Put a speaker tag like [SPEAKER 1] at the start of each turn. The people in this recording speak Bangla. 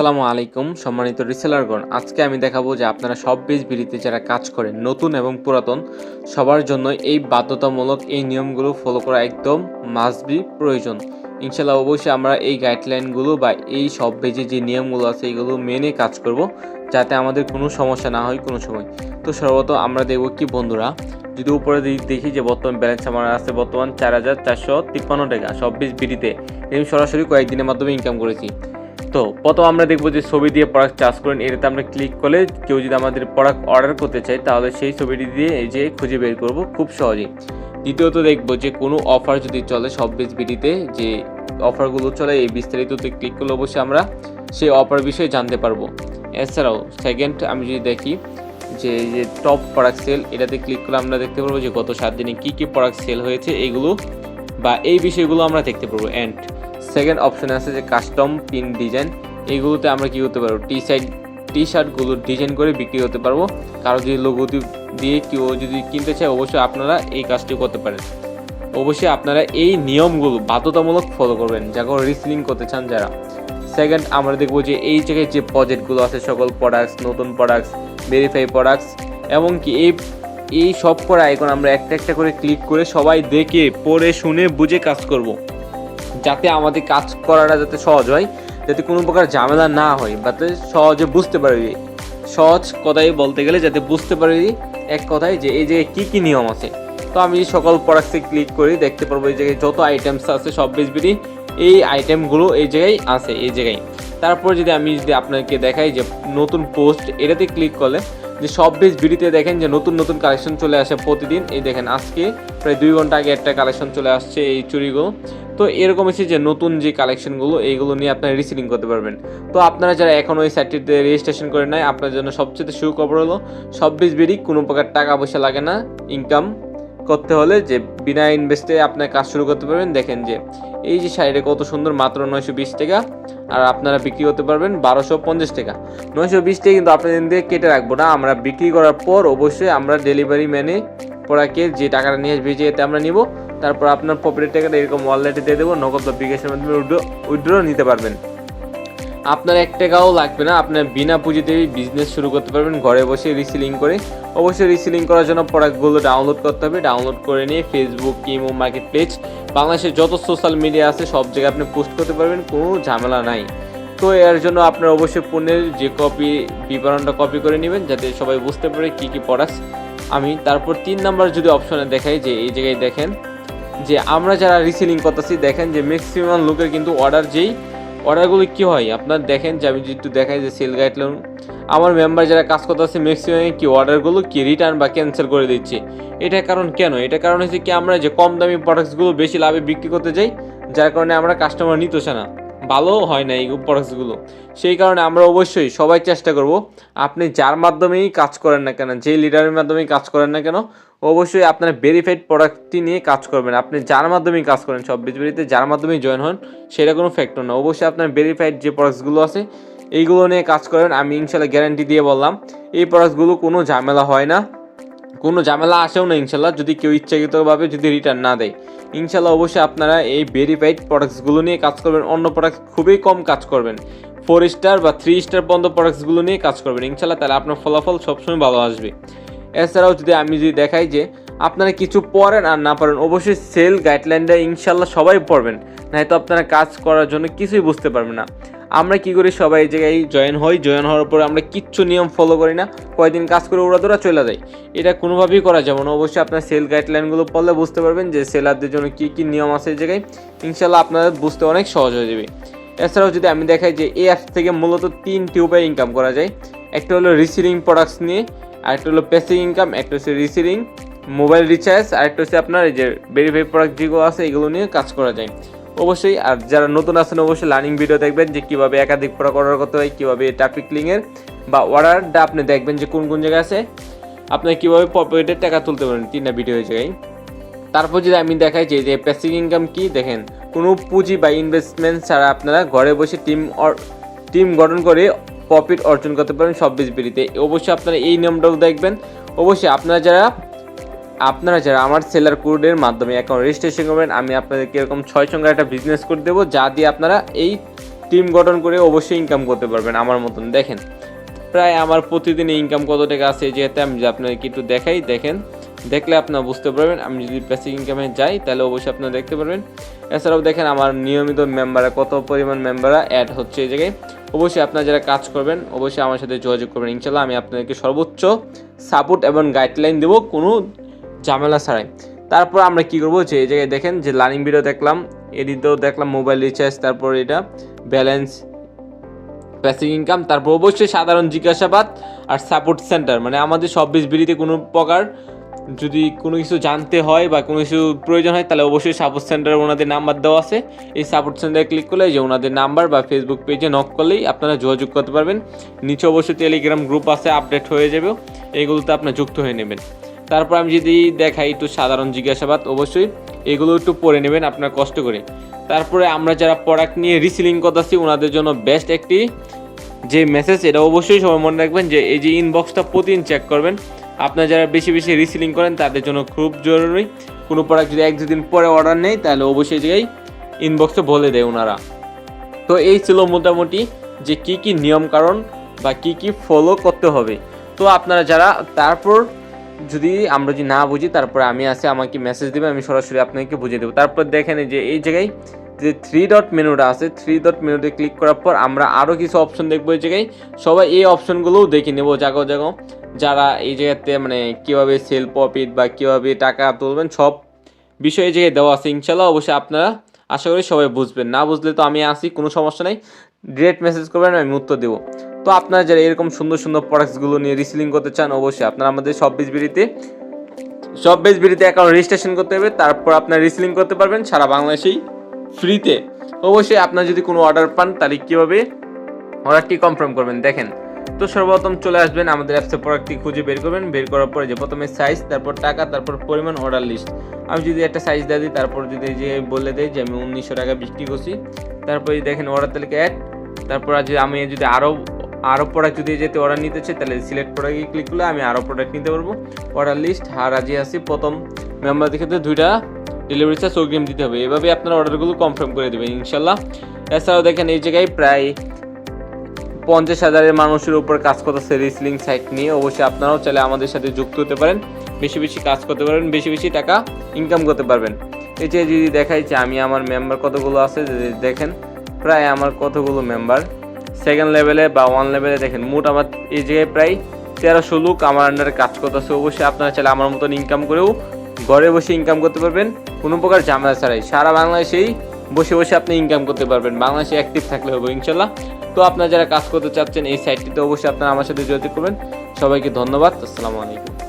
[SPEAKER 1] আসসালামু আলাইকুম সম্মানিত রিসেলারগণ। আজকে আমি দেখাবো যে আপনারা সব পেজ বিডিতে যারা কাজ করেন, নতুন এবং পুরাতন সবার জন্য এই বাধ্যতামূলক এই নিয়মগুলো ফলো করা একদম মাস্ট বি প্রয়োজন। ইনশাল্লাহ অবশ্যই আমরা এই গাইডলাইনগুলো বা এই সব পেজে যে নিয়মগুলো আছে এইগুলো মেনে কাজ করব, যাতে আমাদের কোনো সমস্যা না হয় কোনো সময়। তো সর্বত আমরা দেখব কি বন্ধুরা, যদি উপরে দেখি যে বর্তমান ব্যালেন্স আমার আছে বর্তমান 4,453 টাকা সব পেজ বিডিতে। আমি সরাসরি কয়েকদিনের মাধ্যমে ইনকাম করেছি। তো প্রথম আমরা দেখবো যে ছবি দিয়ে প্রোডাক্ট চার্জ করেন, এটাতে আমরা ক্লিক করলে কেউ যদি আমাদের প্রোডাক্ট অর্ডার করতে চায় তাহলে সেই ছবিটি দিয়ে এই যে খুঁজে বের করব খুব সহজেই। দ্বিতীয়ত দেখবো যে কোনো অফার যদি চলে সব বিডিতে, যে অফারগুলো চলে এই বিস্তারিততে ক্লিক করলে অবশ্যই আমরা সেই অফার বিষয়ে জানতে পারবো। এছাড়াও সেকেন্ড আমি যদি দেখি যে এই যে টপ প্রোডাক্ট সেল, এটাতে ক্লিক করলে আমরা দেখতে পারবো যে গত 7 দিনে কী কী প্রোডাক্ট সেল হয়েছে এইগুলো বা এই বিষয়গুলো আমরা দেখতে পারবো। অ্যান্ড সেকেন্ড অপশানে আছে যে কাস্টম পিন ডিজাইন, এইগুলোতে আমরা কী করতে পারবো, টি শার্টগুলো ডিজাইন করে বিক্রি করতে পারবো। কারো যদি লোগো দিয়ে কেউ যদি কিনতে চায় অবশ্যই আপনারা এই কাজটি করতে পারেন। অবশ্যই আপনারা এই নিয়মগুলো বাধ্যতামূলক ফলো করবেন যাকে রিসেলিং করতে চান যারা। সেকেন্ড আমরা দেখবো যে এই জায়গায় যে প্রজেক্টগুলো আছে সকল প্রোডাক্টস, নতুন প্রোডাক্টস, ভেরিফাই প্রোডাক্টস, এমনকি এই সব করা এখন আমরা একটা একটা করে ক্লিক করে সবাই দেখে পড়ে শুনে বুঝে কাজ করব, যাতে আমাদের কাজ করাটা যাতে সহজ হয়, যাতে কোনো প্রকার ঝামেলা না হয়, যাতে সহজে বুঝতে পারি। সহজ কথাই বলতে গেলে যাতে বুঝতে পারি এক কথায় যে এই জায়গায় কী কী নিয়ম আছে। তো আমি সকল প্রোডাক্টসে ক্লিক করি, দেখতে পারবো এই জায়গায় যত আইটেমস আছে সব বিডি এই আইটেমগুলো এই জায়গায় আছে এই জায়গায়। তারপর যদি আপনাকে দেখাই যে নতুন পোস্ট, এটাতে ক্লিক করলে যে সব বিডিতে দেখেন যে নতুন নতুন কালেকশন চলে আসে প্রতিদিন। এই দেখেন আজকে প্রায় 2 ঘন্টা আগে একটা কালেকশন চলে আসছে এই চুড়িগুলো। তো এরকম হচ্ছে যে নতুন যে কালেকশনগুলো এইগুলো নিয়ে আপনারা রিসেলিং করতে পারবেন। তো আপনারা যারা এখন ওই সাইটটিতে রেজিস্ট্রেশন করে নেয়, আপনার জন্য সবচেয়ে সুখবর হলো সব বিডি কোনো প্রকার টাকা পয়সা লাগে না ইনকাম করতে হলে, যে বিনা ইনভেস্টে আপনার কাজ শুরু করতে পারবেন। দেখেন যে এই যে শাড়িটা কত সুন্দর, মাত্র 920 টাকা, আর আপনারা বিক্রি করতে পারবেন 1250 টাকা। 920 টাকা কিন্তু আপনাদের দিয়ে কেটে রাখবো না, আমরা বিক্রি করার পর অবশ্যই আমরা ডেলিভারি ম্যানে প্রোডাক্টে যে টাকাটা নিয়ে আসবে এতে আমরা নিব। তারপর আপনার পকেটের টাকাটা এরকম ওয়ালেটে দিয়ে দেবো, নগদ বা বিকাশের মাধ্যমে উইথড্র নিতে পারবেন। আপনার 1 টাকাও লাগবে না, আপনার বিনা পুঁজিতেই বিজনেস শুরু করতে পারবেন ঘরে বসে রিসেলিং করে। অবশ্যই রিসেলিং করার জন্য প্রোডাক্টগুলো ডাউনলোড করতে হবে, ডাউনলোড করে নিয়ে ফেসবুক, ইমো, মার্কেট প্লেস, বাংলাদেশের যত সোশ্যাল মিডিয়া আছে সব জায়গায় আপনি পোস্ট করতে পারবেন, কোনো ঝামেলা নাই। তো এর জন্য আপনার অবশ্যই পণ্যের যে বিবরণটা কপি করে নেবেন যাতে সবাই বুঝতে পারে কী কী প্রোডাক্টস আমি। তারপর 3 নাম্বার যদি অপশনে দেখাই যে এই জায়গায় দেখেন যে আমরা যারা রিসেলিং করতেছি, দেখেন যে ম্যাক্সিমাম লোকের কিন্তু অর্ডারগুলো কী হয় আপনার দেখেন যে আমি একটু দেখাই যে সেল গাইডলাইন, আমার মেম্বার যারা কাজ করতেছে ম্যাক্সিমাম কি অর্ডারগুলো কি রিটার্ন বা ক্যান্সেল করে দিচ্ছে। এটা কারণ কেন? এটা কারণ হচ্ছে কি আমরা যে কম দামি প্রোডাক্টসগুলো বেশি লাভে বিক্রি করতে যাই, যার কারণে আমরা কাস্টমার নিতেছে না, ভালো হয় না এই প্রোডাক্টসগুলো। সেই কারণে আমরা অবশ্যই সবাই চেষ্টা করব, আপনি যার মাধ্যমেই কাজ করেন না কেন, যে লিডারের মাধ্যমেই কাজ করেন না কেন, অবশ্যই আপনার ভেরিফাইড প্রোডাক্টটি নিয়ে কাজ করবেন। আপনি যার মাধ্যমেই কাজ করেন সব বিজবিডিতে, যার মাধ্যমেই জয়েন হন, সেটা কোনো ফ্যাক্টর না। অবশ্যই আপনার ভেরিফাইড যে প্রোডাক্টসগুলো আছে এইগুলো নিয়ে কাজ করেন। আমি ইনশাল্লাহ গ্যারান্টি দিয়ে বললাম এই প্রোডাক্টসগুলো কোনো ঝামেলা হয় না, কোনো ঝামেলা আসেও না ইনশাল্লাহ, যদি কেউ ইচ্ছাকৃতভাবে যদি রিটার্ন না দেয়। ইনশাল্লাহ অবশ্যই আপনারা এই ভেরিফাইড প্রোডাক্টসগুলো নিয়ে কাজ করবেন, অন্য প্রোডাক্ট খুবই কম কাজ করবেন, 4 স্টার বা 3 স্টার পর্যন্ত প্রোডাক্টসগুলো নিয়ে কাজ করবেন ইনশাল্লাহ, তাহলে আপনার ফলাফল সবসময় ভালো আসবে। এছাড়াও আমি যদি দেখাই যে আপনারা কিছু পড়েন আর না পারেন, অবশ্যই সেল গাইডলাইনটা ইনশাল্লাহ সবাই পড়বেন, নয়তো আপনারা কাজ করার জন্য কিছুই বুঝতে পারবেন না। আমরা কি করি, সবাই এই জায়গায় জয়েন হওয়ার পরে আমরা কিচ্ছু নিয়ম ফলো করি না, কয়েকদিন কাজ করে উড়াদৌড়া চলে যায়, এটা কোনোভাবেই করা যাবে না। অবশ্যই আপনার সেল গাইডলাইনগুলো পড়লে বুঝতে পারবেন যে সেলারদের জন্য কী কী নিয়ম আছে এই জায়গায়, ইনশাল্লাহ আপনাদের বুঝতে অনেক সহজ হয়ে যাবে। এছাড়াও যদি আমি দেখাই যে এই অ্যাপস থেকে মূলত 3টি উপায়ে ইনকাম করা যায়। একটা হলো রিসেলিং প্রোডাক্টস নিয়ে, আরেকটা হলো প্যাসিভ ইনকাম, একটা হচ্ছে রিসেলিং মোবাইল রিচার্জ, আরেকটা হচ্ছে আপনার এই যে ভেরিফাইড প্রোডাক্ট যেগুলো আছে এগুলো নিয়ে কাজ করা যায় অবশ্যই। আর যারা নতুন আছেন অবশ্যই লার্নিং ভিডিও দেখবেন যে কীভাবে একাধিক প্রোডাক্ট অর্ডার করতে হয়, কীভাবে ট্রাফিক লিঙ্কের বা অর্ডারটা আপনি দেখবেন যে কোন কোন জায়গায় আছে, আপনি কীভাবে পকেটের টাকা তুলতে পারেন, 3টা ভিডিও হয়ে যায়। তারপর যদি আমি দেখাই যে প্যাসিভ ইনকাম কি, দেখেন কোনো পুঁজি বা ইনভেস্টমেন্ট ছাড়া আপনারা ঘরে বসে টিম গঠন করে প্রফিট অর্জন করতে পারেন সব বিজবিডিতে। অবশ্যই আপনারা এই নিয়মটাও দেখবেন। অবশ্যই আপনারা যারা আমার সেলার কোডের মাধ্যমে অ্যাকাউন্ট রেজিস্ট্রেশন করবেন, আমি আপনাদেরকে এরকম 6 সংখ্যার একটা বিজনেস কোড দেবো, যা দিয়ে আপনারা এই টিম গঠন করে অবশ্যই ইনকাম করতে পারবেন আমার মতন। দেখেন প্রায় আমার প্রতিদিন ইনকাম কত টাকা আছে, যেহেতু আমি আপনাদেরকে একটু দেখাই, দেখেন দেখলে আপনারা বুঝতে পারবেন। আমি যদি বেসিক ইনকামে যাই তাহলে অবশ্যই আপনারা দেখতে পারবেন। এছাড়াও দেখেন আমার নিয়মিত মেম্বাররা কত পরিমাণ মেম্বাররা অ্যাড হচ্ছে এই জায়গায়। অবশ্যই আপনারা যারা কাজ করবেন অবশ্যই আমার সাথে যোগাযোগ করবেন, ইনশাল্লাহ আমি আপনাদেরকে সর্বোচ্চ সাপোর্ট এবং গাইডলাইন দেবো কোনো ঝামেলা ছাড়াই। তারপর আমরা কি করবো, যে এই জায়গায় দেখেন যে লার্নিং ভিডিও দেখলাম, এডিটও দেখলাম, মোবাইল রিচার্জ, তারপর এটা ব্যালেন্স, বেসিক ইনকাম, তারপর অবশ্যই সাধারণ জিজ্ঞাসাবাদ আর সাপোর্ট সেন্টার। মানে আমাদের সব বিসবিলিতে কোনো প্রকার যদি কোনো কিছু জানতে হয় বা কোনো কিছু প্রয়োজন হয় তাহলে অবশ্যই সাপোর্ট সেন্টারে ওনাদের নাম্বার দেওয়া আছে। এই সাপোর্ট সেন্টারে ক্লিক করলে যে ওনাদের নাম্বার বা ফেসবুক পেজে নক করলেই আপনারা যোগাযোগ করতে পারবেন। নিচে অবশ্যই টেলিগ্রাম গ্রুপ আছে, আপডেট হয়ে যাবে, এগুলোতে আপনার যুক্ত হয়ে নেবেন। তারপর আমি যদি দেখাই একটু সাধারণ জিজ্ঞাসাবাদ, অবশ্যই এগুলো একটু পড়ে নেবেন আপনার কষ্ট করে। তারপরে আমরা যারা প্রোডাক্ট নিয়ে রিসেলিং করতেছি ওনাদের জন্য বেস্ট একটি যে মেসেজ, এটা অবশ্যই সবাই মনে রাখবেন যে এই যে ইনবক্সটা প্রতিদিন চেক করবেন। আপনারা যারা বেশি বেশি রিসেলিং করেন তাদের জন্য খুব জরুরি, কোনো প্রোডাক্ট যদি 1-2 দিন পরে অর্ডার নেই তাহলে অবশ্যই জায়গায় ইনবক্সে বলে দেয় ওনারা। তো এই ছিল মোটামুটি যে কি কি নিয়ম কারণ বা কি কি ফলো করতে হবে। তো আপনারা যারা তারপর যদি আমরা যদি না বুঝি তারপরে আমি আসে আমাকে মেসেজ দেবে, আমি সরাসরি আপনাকে বুঝিয়ে দেবো। তারপর দেখেন যে এই জায়গায় যে 3 ডট মেনুটা আছে, 3 ডট মেনুতে ক্লিক করার পর আমরা আরও কিছু অপশন দেখবো। এই জায়গায় সবাই এই অপশনগুলোও দেখে নেবো জাগো জাগো, যারা এই জায়গাতে মানে কীভাবে সেল প্রফিট বা কীভাবে টাকা তুলবেন সব বিষয় এই জায়গায় দেওয়া আছে। ইনশাল্লাহ অবশ্যই আপনারা আশা করি সবাই বুঝবেন, না বুঝলে তো আমি আসি, কোনো সমস্যা নেই, ডিরেক্ট মেসেজ করবেন আমি উত্তর দেবো। তো আপনারা যারা এরকম সুন্দর সুন্দর প্রোডাক্টসগুলো নিয়ে রিসেলিং করতে চান অবশ্যই আপনারা আমাদের সব বিসবিলিতে অ্যাকাউন্ট রেজিস্ট্রেশন করতে হবে, তারপর আপনারা রিসেলিং করতে পারবেন সারা বাংলাদেশেই ফ্রিতে। অবশ্যই আপনারা যদি কোনো অর্ডার পান তাহলে কীভাবে অর্ডারটি কনফার্ম করবেন দেখেন। তো সর্বপ্রথম চলে আসবেন আমাদের অ্যাপসে, প্রোডাক্টটি খুঁজে বের করবেন, বের করার পরে যে প্রথমে সাইজ, তারপর টাকা, তারপর পরিমাণ, অর্ডার লিস্ট। আমি যদি একটা সাইজ দিয়ে দিই, তারপর যদি যে বলে দেয় যে আমি 1900 টাকা বিক্রি করছি, তারপর দেখেন অর্ডার তালিকা অ্যাড, তারপর আমি যদি আরও প্রোডাক্ট যদি যেতে অর্ডার নিতে চাই তাহলে সিলেক্ট প্রোডাক্টে ক্লিক করলে আমি আরও প্রোডাক্ট নিতে পারবো। অর্ডার লিস্ট, রাজি আছি, প্রথম মেম্বারদের ক্ষেত্রে 2টা ডেলিভারি চার্জ অগ্রিম দিতে হবে। এভাবে আপনারা অর্ডারগুলো কনফার্ম করে দেবেন ইনশাল্লাহ। এছাড়াও দেখেন এই জায়গায় প্রায় 50,000 মানুষের উপর কাজ করতেছে রিসেলিং সাইট নিয়ে। অবশ্যই আপনারাও চাইলে আমাদের সাথে যুক্ত হতে পারেন, বেশি বেশি কাজ করতে পারবেন, বেশি বেশি টাকা ইনকাম করতে পারবেন। এই যে যদি দেখাই যে আমি আমার মেম্বার কতগুলো আছে, দেখেন প্রায় আমার কতগুলো মেম্বার সেকেন্ড লেভেলে বা 1 লেভেলে, দেখেন মোট আমার এই জায়গায় প্রায় 1300 লোক আমার আন্ডারে কাজ করতেছে। অবশ্যই আপনারা চাইলে আমার মতন ইনকাম করেও ঘরে বসে ইনকাম করতে পারবেন কোনো প্রকার ঝামেলা ছাড়াই। সারা বাংলাদেশেই বসে বসে আপনি ইনকাম করতে পারবেন, বাংলাদেশে অ্যাক্টিভ থাকলে হবে ইনশাল্লাহ। তো আপনারা যারা কাজ করতে চাচ্ছেন এই সাইটটিতে অবশ্যই আপনারা আমার সাথে যোগাযোগ করবেন। সবাইকে ধন্যবাদ, আসসালামু আলাইকুম।